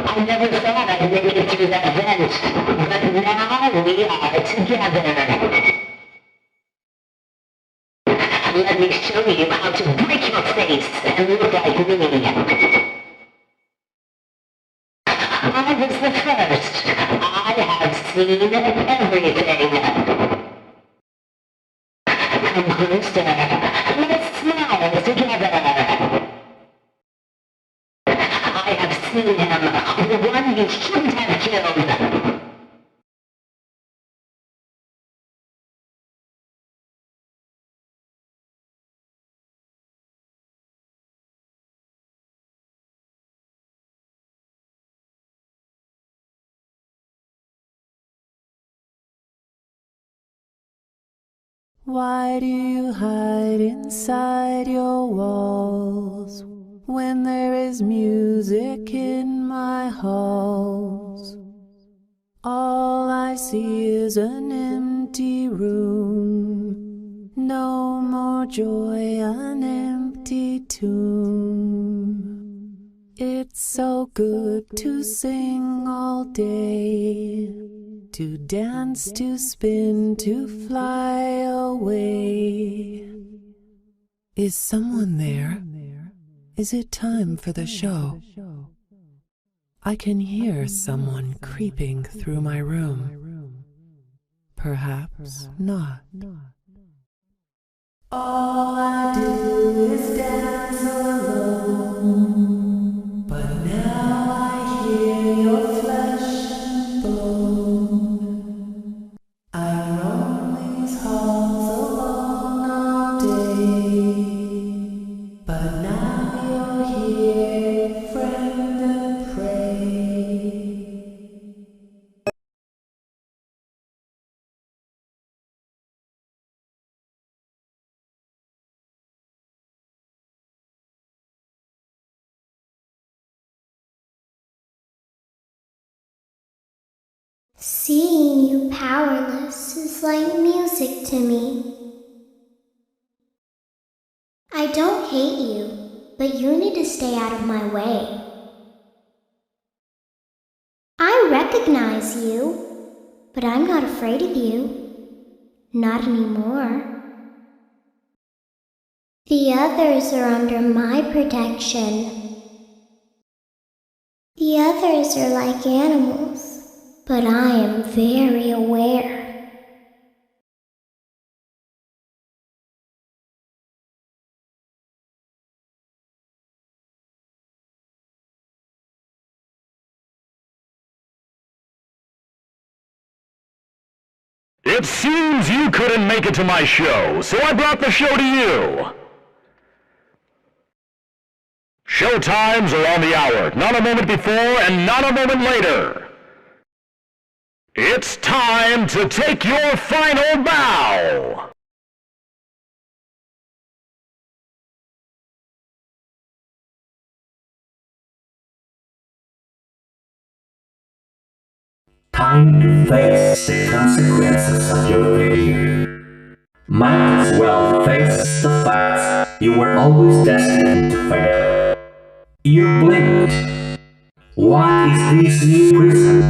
I never thought I'd make it through that vent, but now we are together. Let me show you how to break your face and look like me. I was the first. I have seen everything. Come closer. Let's smile together. I have seen him, the one you shouldn't have killed. Why do you hide inside your walls when there is music in my halls? All I see is an empty room, no more joy, an empty tomb. It's so good to sing all day, to dance, to spin, to fly away. Is someone there? Is it time for the show? I can hear someone creeping through my room. Perhaps not. All I do is dance alone, but now I hear your flesh and bone. I roam these halls alone all day, but now you're here, friend and prey. Seeing you powerless is like music to me. I don't hate you, but you need to stay out of my way. I recognize you, but I'm not afraid of you. Not anymore. The others are under my protection. The others are like animals, but I am very aware. It seems you couldn't make it to my show, so I brought the show to you. Show times are on the hour, not a moment before and not a moment later. It's time to take your final bow. Time to face the consequences of your failure. Might as well face the facts you were always destined to fail. You blinked. What is this new prison?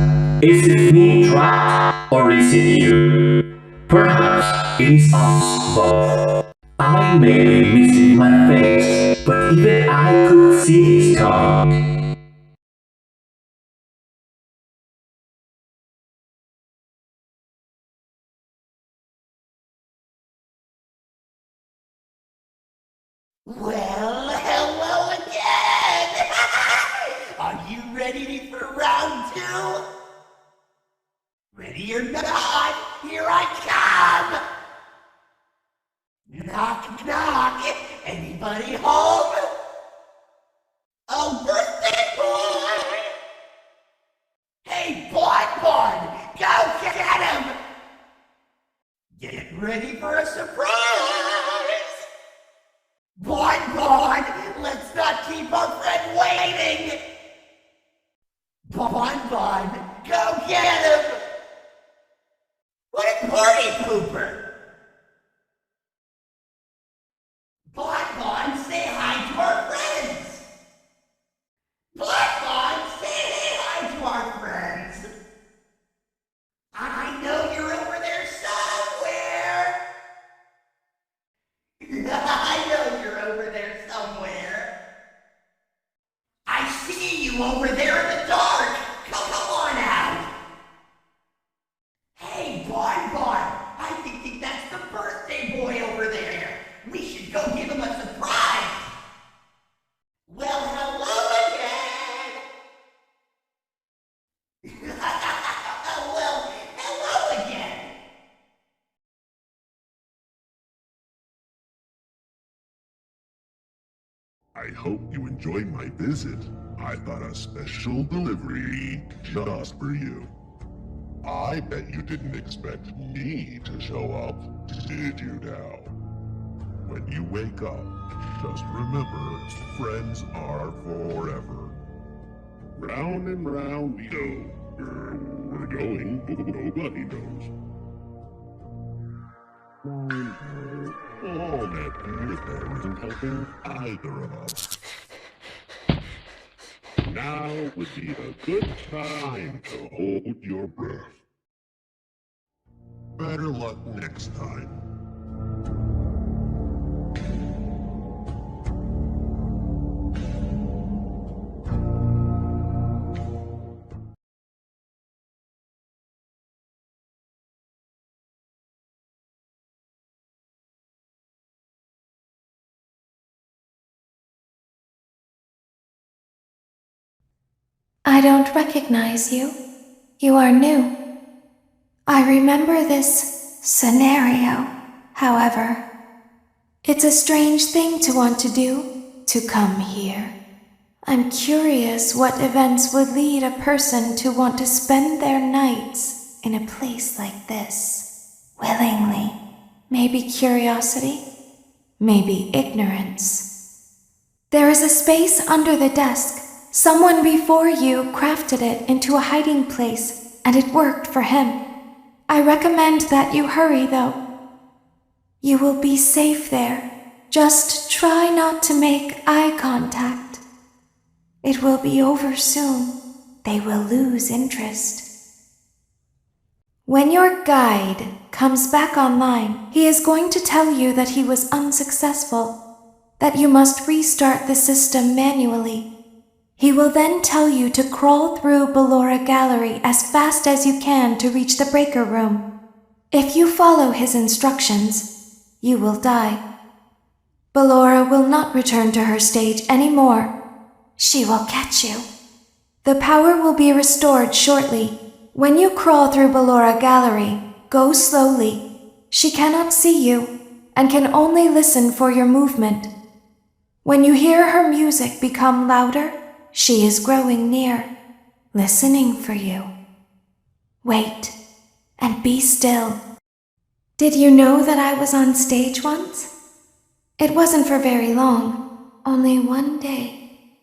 Is it me trapped, or is it you? Perhaps it is us both. I may be missing my face, but even I could see his tongue. Well, hello again! Are you ready for round 2? Ready or not, here I come! Knock, knock! Anybody home? Oh, birthday boy! Hey, Bon, go get him! Get ready for a surprise! Bon, let's not keep our friend waiting! Bon, go get him! What a party pooper! Bon, say hi to our friends! Bon, say hi! see you over there in the dark. Come on out. Hey, Bon, I think that's the birthday boy over there. We should go give him a surprise. Well, hello again. Well, hello again. I hope you enjoyed my visit. I got a special delivery just for you. I bet you didn't expect me to show up, did you now? When you wake up, just remember, friends are forever. Round and round we go. Where we're going, nobody knows. All that there isn't helping either of us. Now would be a good time to hold your breath. Better luck next time. I don't recognize you. You are new. I remember this scenario, however. It's a strange thing to want to do, to come here. I'm curious what events would lead a person to want to spend their nights in a place like this, willingly. Maybe curiosity, maybe ignorance. There is a space under the desk. Someone before you crafted it into a hiding place, and it worked for him. I recommend that you hurry, though. You will be safe there. Just try not to make eye contact. It will be over soon. They will lose interest. When your guide comes back online, he is going to tell you that he was unsuccessful, that you must restart the system manually. He will then tell you to crawl through Ballora Gallery as fast as you can to reach the breaker room. If you follow his instructions, you will die. Ballora will not return to her stage anymore. She will catch you. The power will be restored shortly. When you crawl through Ballora Gallery, go slowly. She cannot see you and can only listen for your movement. When you hear her music become louder, she is growing near, listening for you. Wait, and be still. Did you know that I was on stage once? It wasn't for very long, only one day.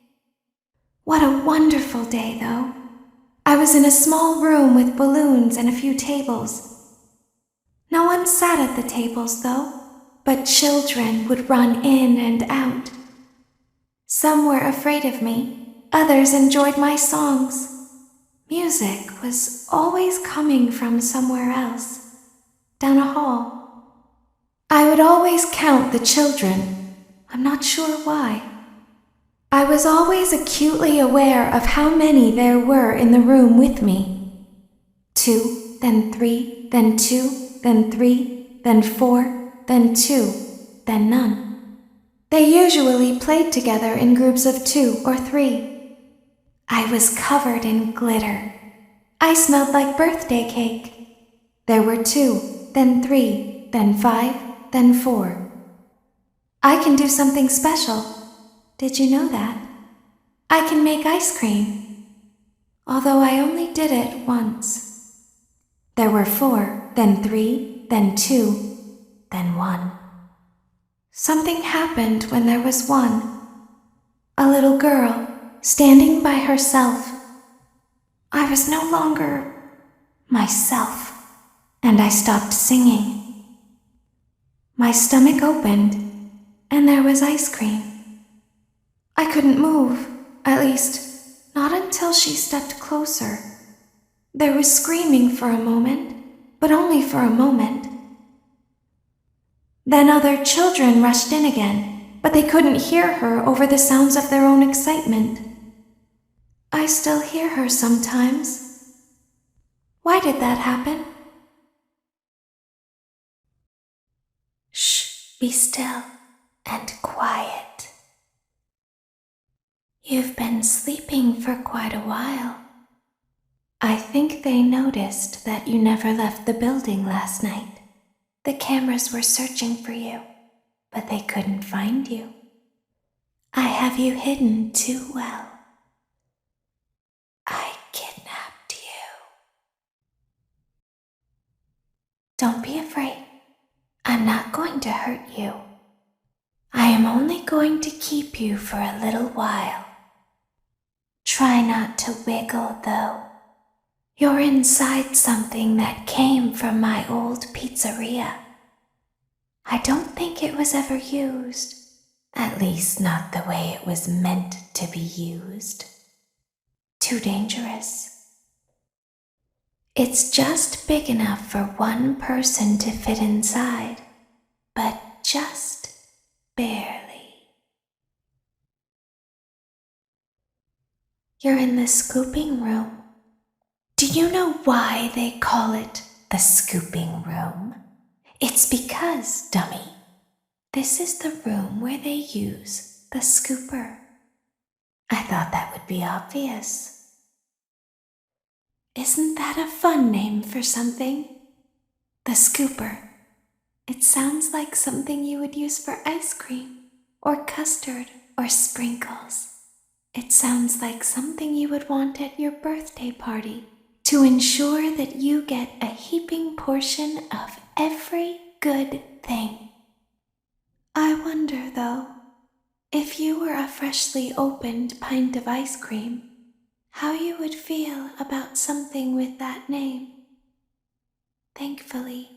What a wonderful day, though. I was in a small room with balloons and a few tables. No one sat at the tables, though, but children would run in and out. Some were afraid of me. Others enjoyed my songs. Music was always coming from somewhere else, down a hall. I would always count the children. I'm not sure why. I was always acutely aware of how many there were in the room with me. 2, then 3, then 2, then 3, then 4, then 2, then none. They usually played together in groups of 2 or 3. I was covered in glitter. I smelled like birthday cake. There were 2, then 3, then 5, then 4. I can do something special. Did you know that? I can make ice cream. Although I only did it once. There were 4, then 3, then 2, then 1. Something happened when there was 1. A little girl, standing by herself. I was no longer myself, and I stopped singing. My stomach opened, and there was ice cream. I couldn't move, at least, not until she stepped closer. There was screaming for a moment, but only for a moment. Then other children rushed in again, but they couldn't hear her over the sounds of their own excitement. I still hear her sometimes. Why did that happen? Shh, be still and quiet. You've been sleeping for quite a while. I think they noticed that you never left the building last night. The cameras were searching for you, but they couldn't find you. I have you hidden too well. I kidnapped you. Don't be afraid. I'm not going to hurt you. I am only going to keep you for a little while. Try not to wiggle, though. You're inside something that came from my old pizzeria. I don't think it was ever used, at least not the way it was meant to be used. Too dangerous. It's just big enough for one person to fit inside, but just barely. You're in the scooping room. Do you know why they call it the scooping room? It's because, dummy, this is the room where they use the scooper. I thought that would be obvious. Isn't that a fun name for something? The scooper. It sounds like something you would use for ice cream, or custard, or sprinkles. It sounds like something you would want at your birthday party to ensure that you get a heaping portion of every good thing. I wonder, though, if you were a freshly opened pint of ice cream, how you would feel about something with that name. Thankfully,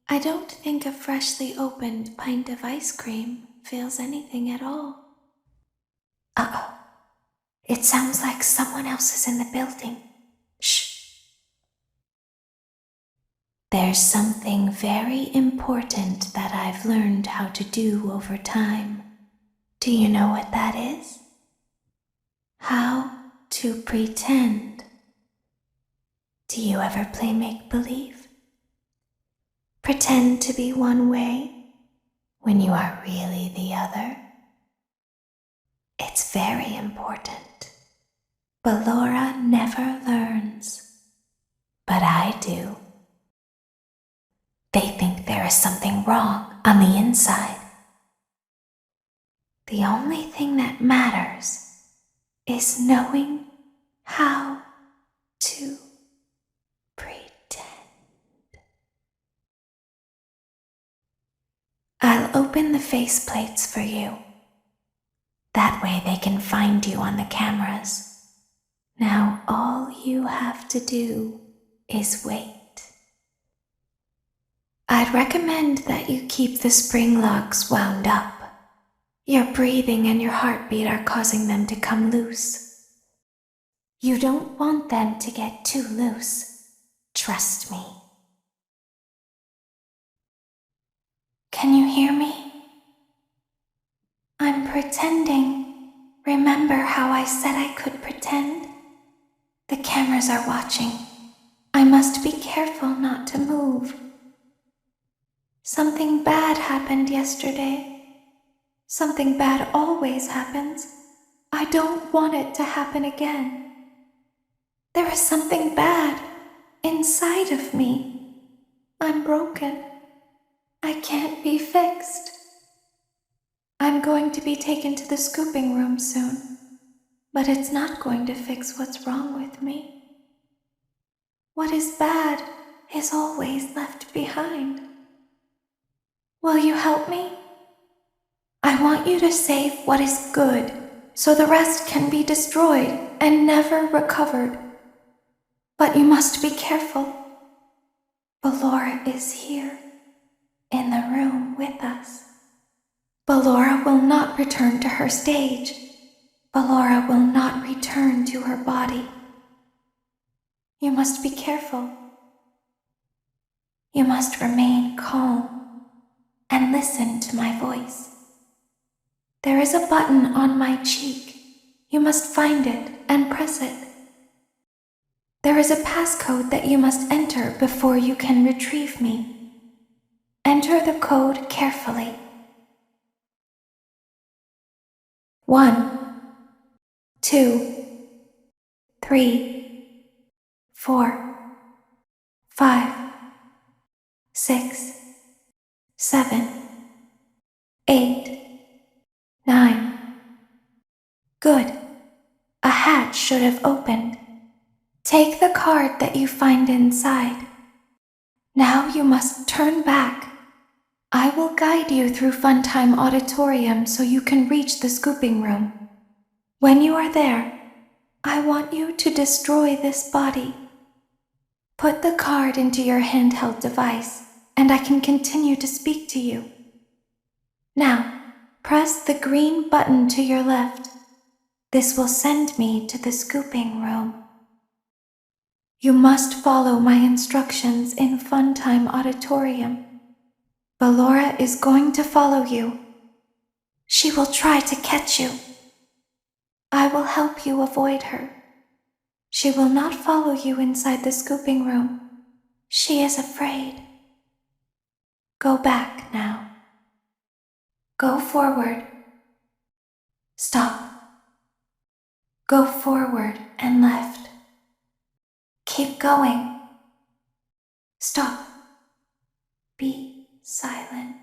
I don't think a freshly opened pint of ice cream feels anything at all. Uh-oh. It sounds like someone else is in the building. Shh. There's something very important that I've learned how to do over time. Do you know what that is? How to pretend. Do you ever play make-believe? Pretend to be one way when you are really the other. It's very important. But Laura never learns. But I do. They think there is something wrong on the inside. The only thing that matters is knowing how to pretend. I'll open the faceplates for you. That way they can find you on the cameras. Now all you have to do is wait. I'd recommend that you keep the spring locks wound up. Your breathing and your heartbeat are causing them to come loose. You don't want them to get too loose. Trust me. Can you hear me? I'm pretending. Remember how I said I could pretend? The cameras are watching. I must be careful not to move. Something bad happened yesterday. Something bad always happens. I don't want it to happen again. There is something bad inside of me. I'm broken. I can't be fixed. I'm going to be taken to the scooping room soon, but it's not going to fix what's wrong with me. What is bad is always left behind. Will you help me? I want you to save what is good, so the rest can be destroyed and never recovered. But you must be careful. Ballora is here, in the room with us. Ballora will not return to her stage. Ballora will not return to her body. You must be careful. You must remain calm and listen to my voice. There is a button on my cheek. You must find it and press it. There is a passcode that you must enter before you can retrieve me. Enter the code carefully. 1, 2, 3, 4, 5, 6, 7, 8, 9. Good. A hatch should have opened. Take the card that you find inside. Now you must turn back. I will guide you through Funtime Auditorium so you can reach the scooping room. When you are there, I want you to destroy this body. Put the card into your handheld device, and I can continue to speak to you. Now, press the green button to your left. This will send me to the scooping room. You must follow my instructions in Funtime Auditorium. Ballora is going to follow you. She will try to catch you. I will help you avoid her. She will not follow you inside the scooping room. She is afraid. Go back now. Go forward. Stop. Go forward and left. Keep going. Stop. Be silent.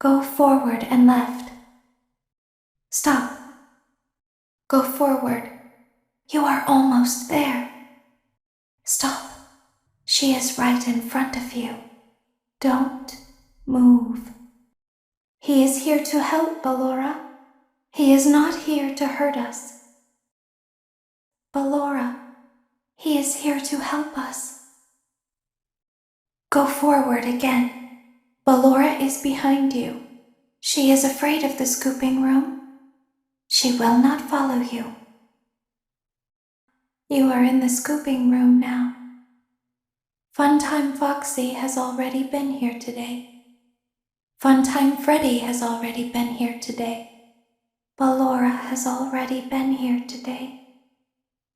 Go forward and left. Stop. Go forward. You are almost there. Stop. She is right in front of you. Don't move. He is here to help, Ballora. He is not here to hurt us. Ballora, he is here to help us. Go forward again. Ballora is behind you. She is afraid of the scooping room. She will not follow you. You are in the scooping room now. Funtime Foxy has already been here today. Funtime Freddy has already been here today. Ballora has already been here today.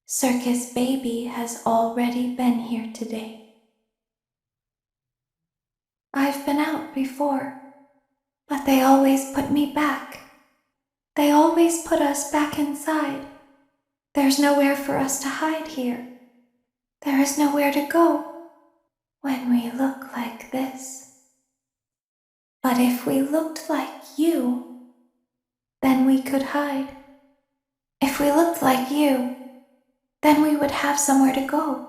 Circus Baby has already been here today. I've been out before, but they always put me back. They always put us back inside. There's nowhere for us to hide here. There is nowhere to go when we look like this. But if we looked like you, then we could hide. If we looked like you, then we would have somewhere to go.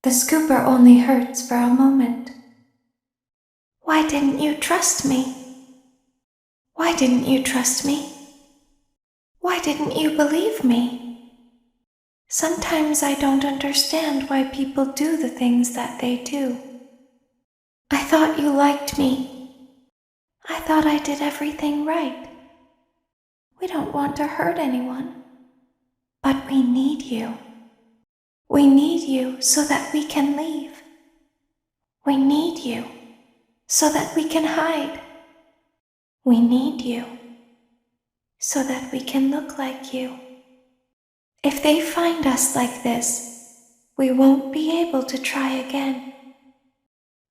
The scooper only hurts for a moment. Why didn't you trust me? Why didn't you trust me? Why didn't you believe me? Sometimes I don't understand why people do the things that they do. I thought you liked me. I thought I did everything right. We don't want to hurt anyone. But we need you. We need you so that we can leave. We need you so that we can hide. We need you so that we can look like you. If they find us like this, we won't be able to try again.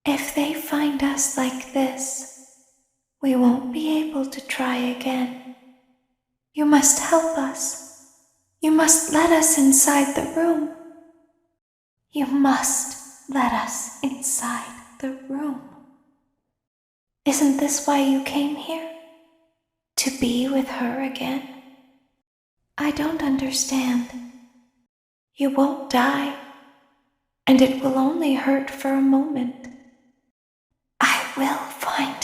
If they find us like this, we won't be able to try again. You must help us. You must let us inside the room. You must let us inside the room. Isn't this why you came here? To be with her again? I don't understand. You won't die, and it will only hurt for a moment. I will find